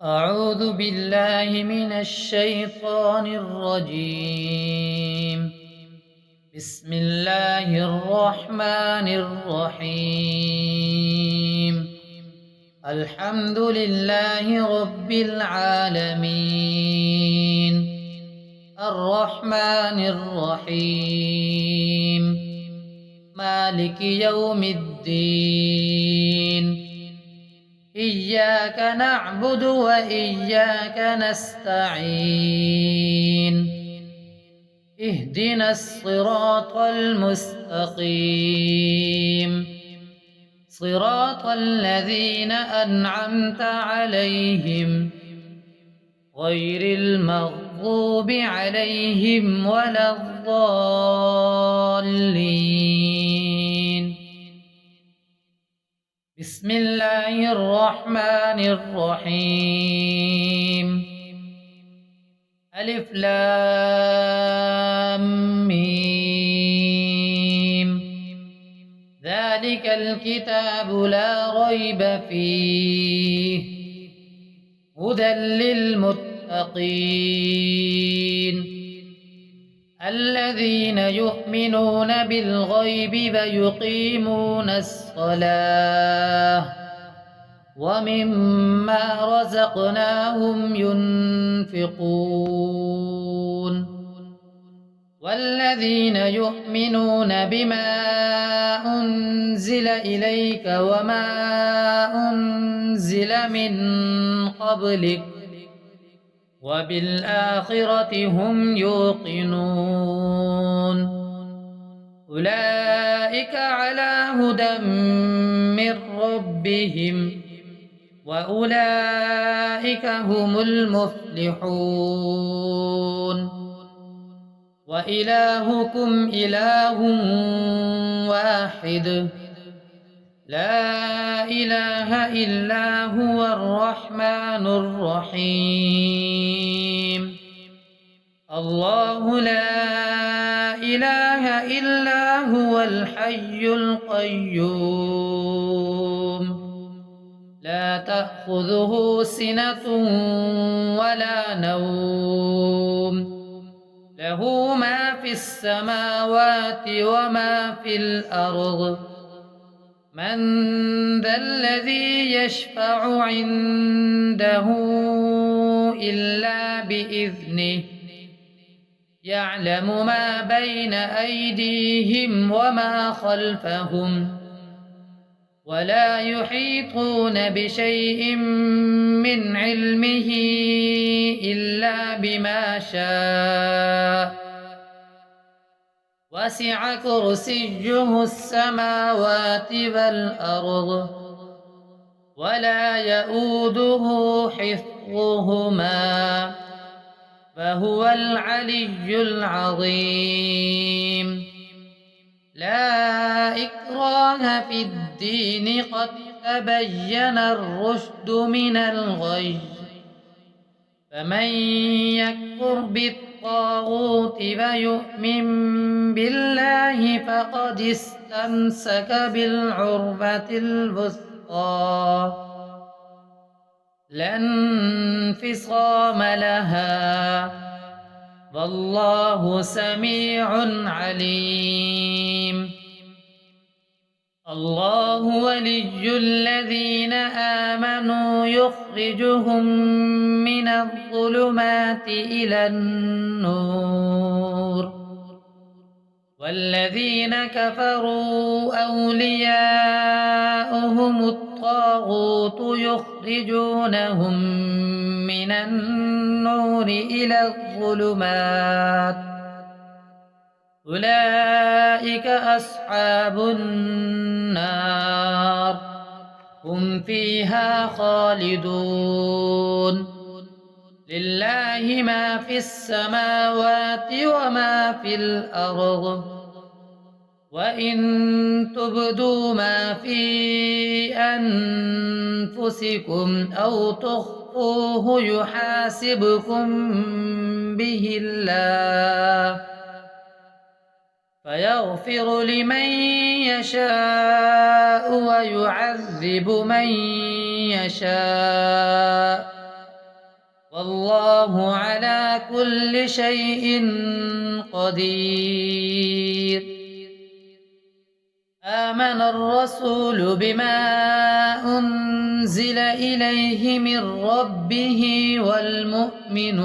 أعوذ بالله من الشيطان الرجيم. بسم الله الرحمن الرحيم. الحمد لله رب العالمين، الرحمن الرحيم، مالك يوم الدين. إياك نعبد وإياك نستعين. اهدنا الصراط المستقيم، صراط الذين أنعمت عليهم غير المغضوب عليهم ولا الضالين. بسم الله الرحمن الرحيم. ألف لام ميم. ذلك الكتاب لا ريب فيه، هدى للمتقين الذين يؤمنون بالغيب ويقيمون الصلاة ومما رزقناهم ينفقون والذين يؤمنون بما أنزل إليك وما أنزل من قبلك وبالآخرة هم يوقنون. أولئك على هدى من ربهم وأولئك هم المفلحون. وإلهكم إله واحد، لا إله إلا هو الرحمن الرحيم. الله لا إله إلا هو الحي القيوم، لا تأخذه سنة ولا نوم، له ما في السماوات وما في الأرض. من ذا الذي يشفع عنده إلا بإذنه، يعلم ما بين أيديهم وما خلفهم، ولا يحيطون بشيء من علمه إلا بما شاء. وسع كرسيه السماوات والأرض ولا يؤوده حفظهما فهو العلي العظيم. لا إكراه في الدين، قد تبين الرشد من الغي. فمن يكفر بالطاغوت ويؤمن بالله فقد استمسك بالعروة الوثقى لا انفصام لها، والله سميع عليم. الله ولي الذين آمنوا يخرجهم من الظلمات إلى النور، والذين كفروا أولياؤهم الطاغوت يخرجونهم من النور إلى الظلمات. أولئك أصحاب النار، هم فيها خالدون. لله ما في السماوات وما في الأرض، وإن تبدوا ما في أنفسكم أو تخفوه يحاسبكم به الله، فيغفر لمن يشاء ويعذب من يشاء، والله على كل شيء قدير. آمن الرسول بما أنزل إليه من ربه والمؤمنون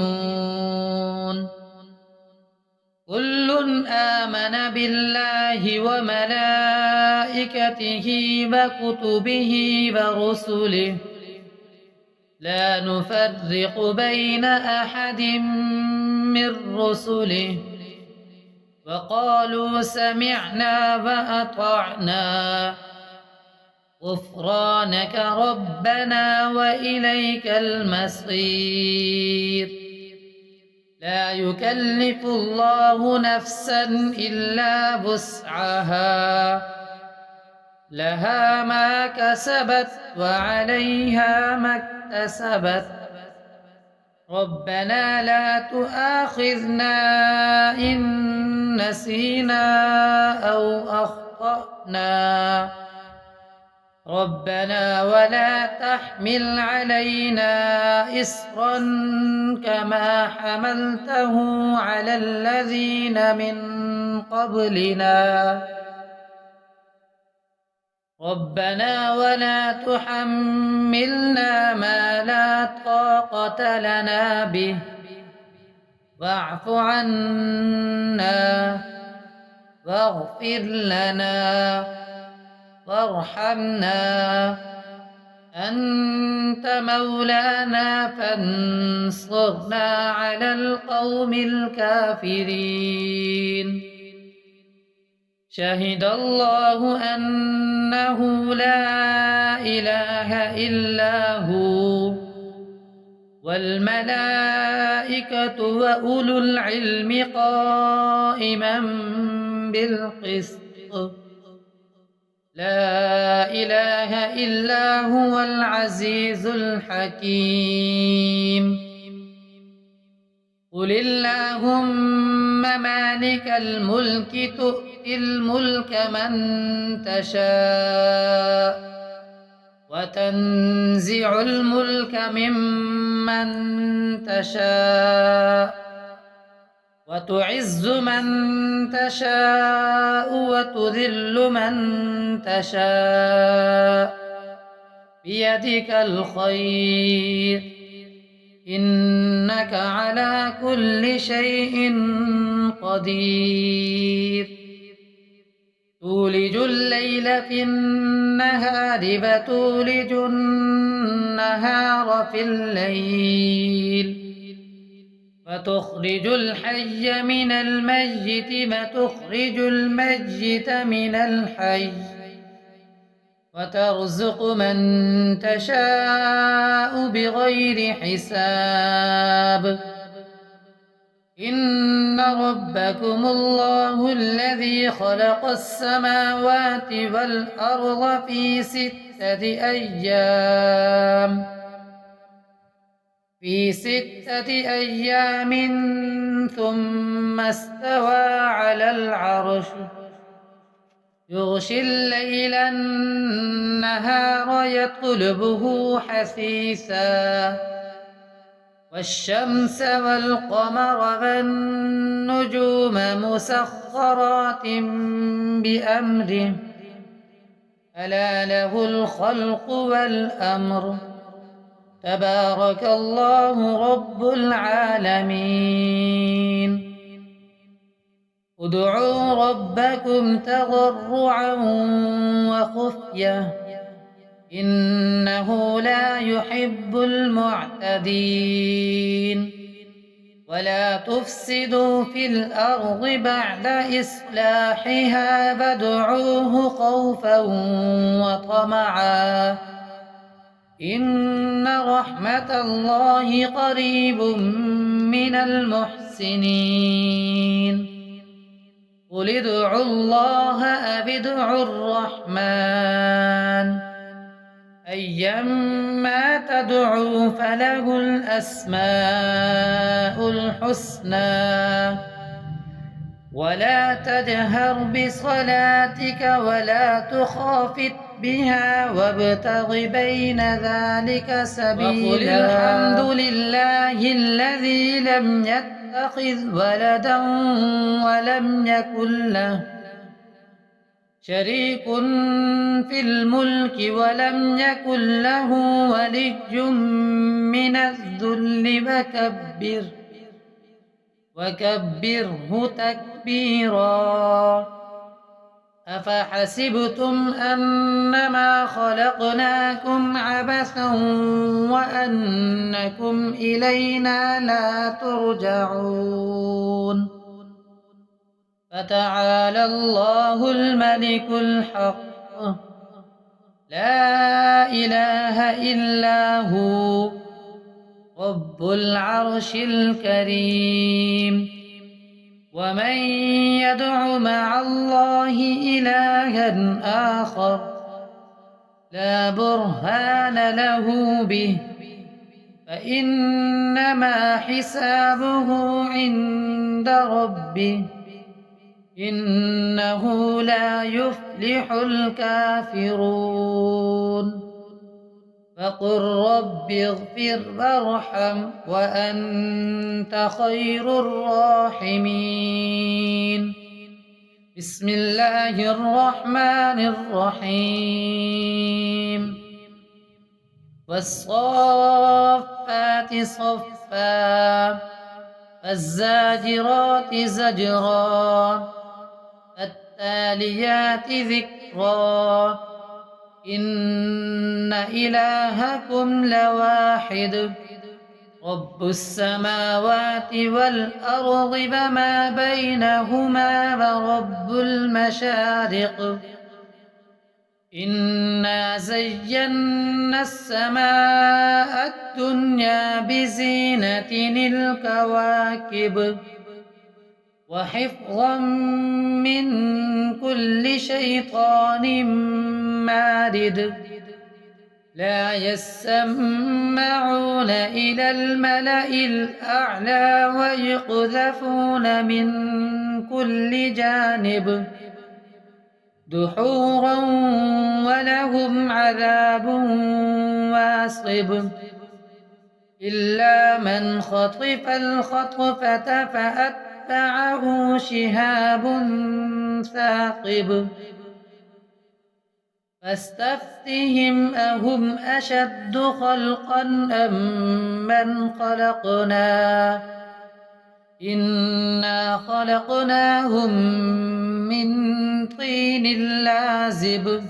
كل آمن بالله وملائكته وكتبه ورسله لا نفرق بين أحد من رسله وقالوا سمعنا وأطعنا غفرانك ربنا وإليك المصير. لا يكلف الله نفسا إلا وسعها لها ما كسبت وعليها ما اكتسبت ربنا لا تؤاخذنا إن نسينا أو أخطأنا ربنا ولا تحمل علينا إصرا كما حملته على الذين من قبلنا ربنا ولا تحملنا ما لا طاقة لنا به واعف عنا واغفر لنا وارحمنا أنت مولانا فانصرنا على القوم الكافرين. شهد الله أنه لا إله إلا هو والملائكة وأولو العلم قائما بالقسط لا إله إلا هو العزيز الحكيم. قل اللهم مالك الملك تؤتي الملك من تشاء وتنزع الملك ممن تشاء وتعز من تشاء وتذل من تشاء بيدك الخير إنك على كل شيء قدير. تولج الليل في النهار وتولج النهار في الليل وتخرج الحي من الميت وتخرج الميت من الحي وترزق من تشاء بغير حساب. إن ربكم الله الذي خلق السماوات والأرض في 6 أيام ثم استوى على العرش يغشي الليل النهار يطلبه حثيثا والشمس والقمر والنجوم مسخرات بأمره ألا له الخلق والأمر تبارك الله رب العالمين. ادعوا ربكم تضرعا وخفية إنه لا يحب المعتدين. ولا تفسدوا في الأرض بعد إصلاحها وادعوه خوفا وطمعا إن رحمة الله قريب من المحسنين. قل ادعوا الله أو ادعوا الرحمن أيما تدعوا فله الأسماء الحسنى. ولا تجهر بصلاتك ولا تخافت بها وابتغ بين ذلك سبيلا. وقل الحمد لله لله الذي لم يتخذ ولدا ولم يكن له شريك في الملك ولم يكن له ولي من الذل وكبره تكبيرا. أفحسبتم أنما خلقناكم عبثا وأنكم إلينا لا ترجعون. فتعالى الله الملك الحق لا إله إلا هو رب العرش الكريم. ومن يدع مع الله إلها آخر لا برهان له به فإنما حسابه عند ربه إنه لا يفلح الكافرون. فقل رب اغفر وارحم وأنت خير الراحمين. بسم الله الرحمن الرحيم. والصافات صفا فالزاجرات زجرا فالتاليات ذكرا إن إلهكم لواحد رب السماوات والأرض وما بينهما ورب المشارق. إنا زينا السماء الدنيا بزينة الكواكب وحفظا من كل شيطان مارد. لا يسمعون إلى الملأ الأعلى ويقذفون من كل جانب دحورا ولهم عذاب واصب. إلا من خطف الخطفة فأتبعه شهاب ثاقب. فاستفتهم أهم أشد خلقا أم من خلقنا إنا خلقناهم من طين لازب.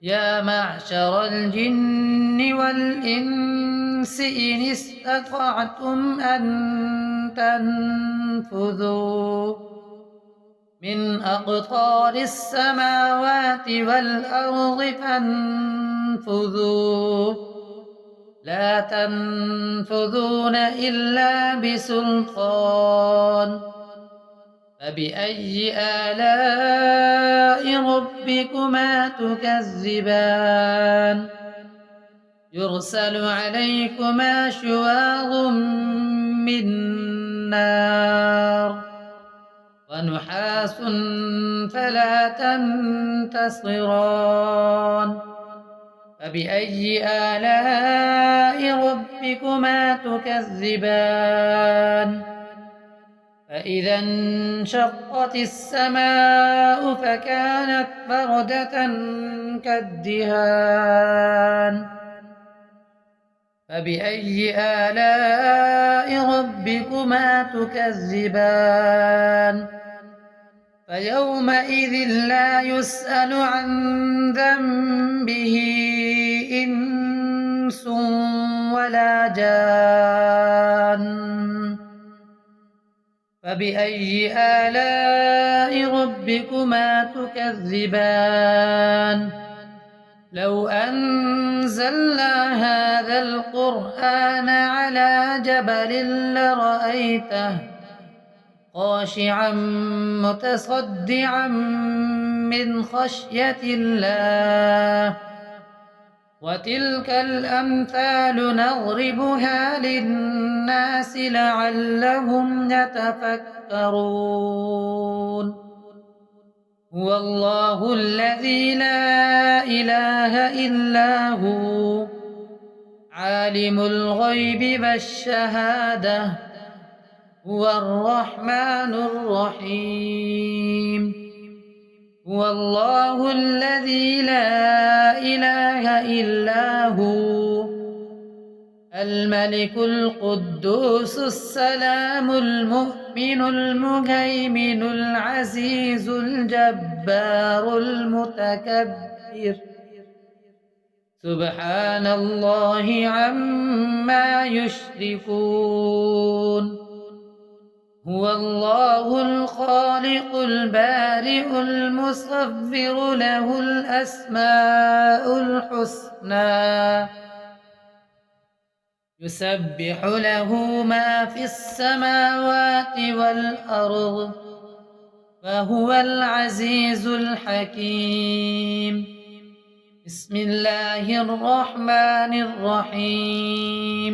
يا معشر الجن والإنس إن استطعتم أن تنفذوا من أقطار السماوات والأرض فانفذوا لا تنفذون إلا بسلطان. فبأي آلاء ربكما تكذبان. يرسل عليكما شواظ من نار ونحاس فلا تنتصران. فبأي آلاء ربكما تكذبان. فإذا انشقت السماء فكانت بردة كالدهان. فبأي آلاء ربكما تكذبان. فيومئذ لا يسأل عن ذنبه إنس ولا جان. فبأي آلاء ربكما تكذبان. لو أنزلنا هذا القرآن على جبل لرأيته خاشعا متصدعا من خشية الله. وتلك الأمثال نضربها للناس لعلهم يتفكرون. هو الله الذي لا إله إلا هو عالم الغيب والشهادة هو الرحمن الرحيم هو الله الذي لا إله إلا هو الملك القدوس السلام المؤمن المهيمن العزيز الجبار المتكبر سبحان الله عما يشركون هو الله الخالق البارئ المصور له الأسماء الحسنى يسبح له ما في السماوات والأرض وهو العزيز الحكيم بسم الله الرحمن الرحيم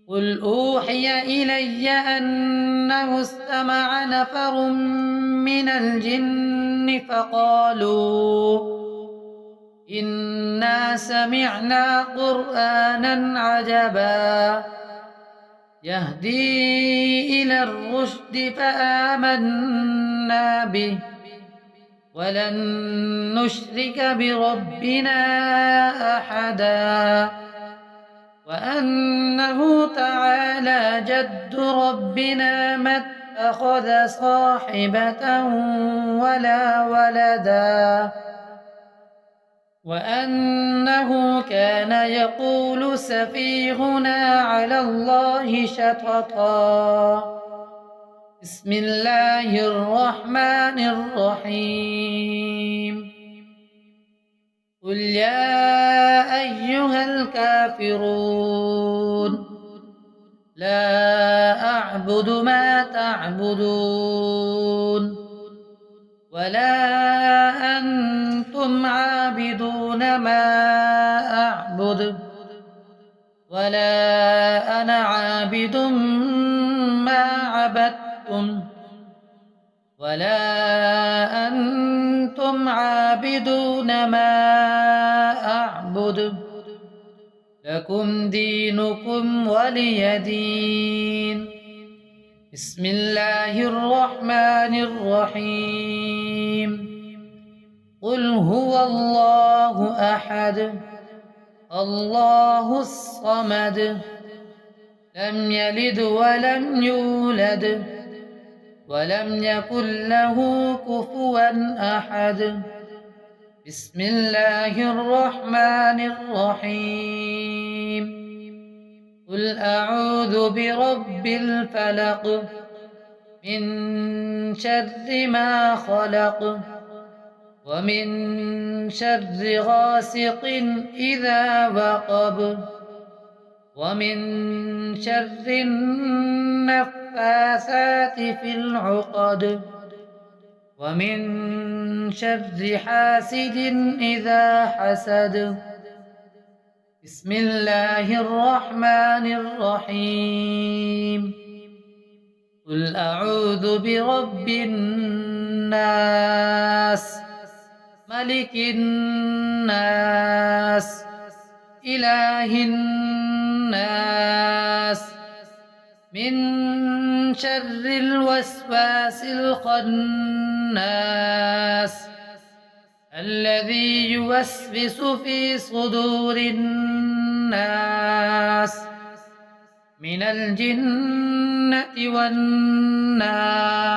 قل أوحي إلي أنه استمع نفر من الجن فقالوا إنا سمعنا قرآنا عجبا يهدي إلى الرشد فآمنا به ولن نشرك بربنا أحدا وأنه تعالى جد ربنا ما اتخذ صاحبة ولا ولدا وأنه كان يقول سفيهنا على الله شططا بسم الله الرحمن الرحيم قل يا أيها الكافرون لا أعبد ما تعبدون ولا أنتم عابدون ما أعبد ولا أنا عابد ما عبدتم ولا أنتم عابدون ما أعبد لكم دينكم ولي دين بسم الله الرحمن الرحيم قل هو الله أحد الله الصمد لم يلد ولم يولد ولم يكن له كفوا أحد بسم الله الرحمن الرحيم قل أعوذ برب الفلق من شر ما خلق ومن شر غاسق إذا وقب ومن شر النفاثات في العقد ومن شر حاسد إذا حسد بسم الله الرحمن الرحيم قل أعوذ برب الناس ملك الناس إله الناس من شر الوسواس الخناس الذي يوسوس في صدور الناس من الجنة والناس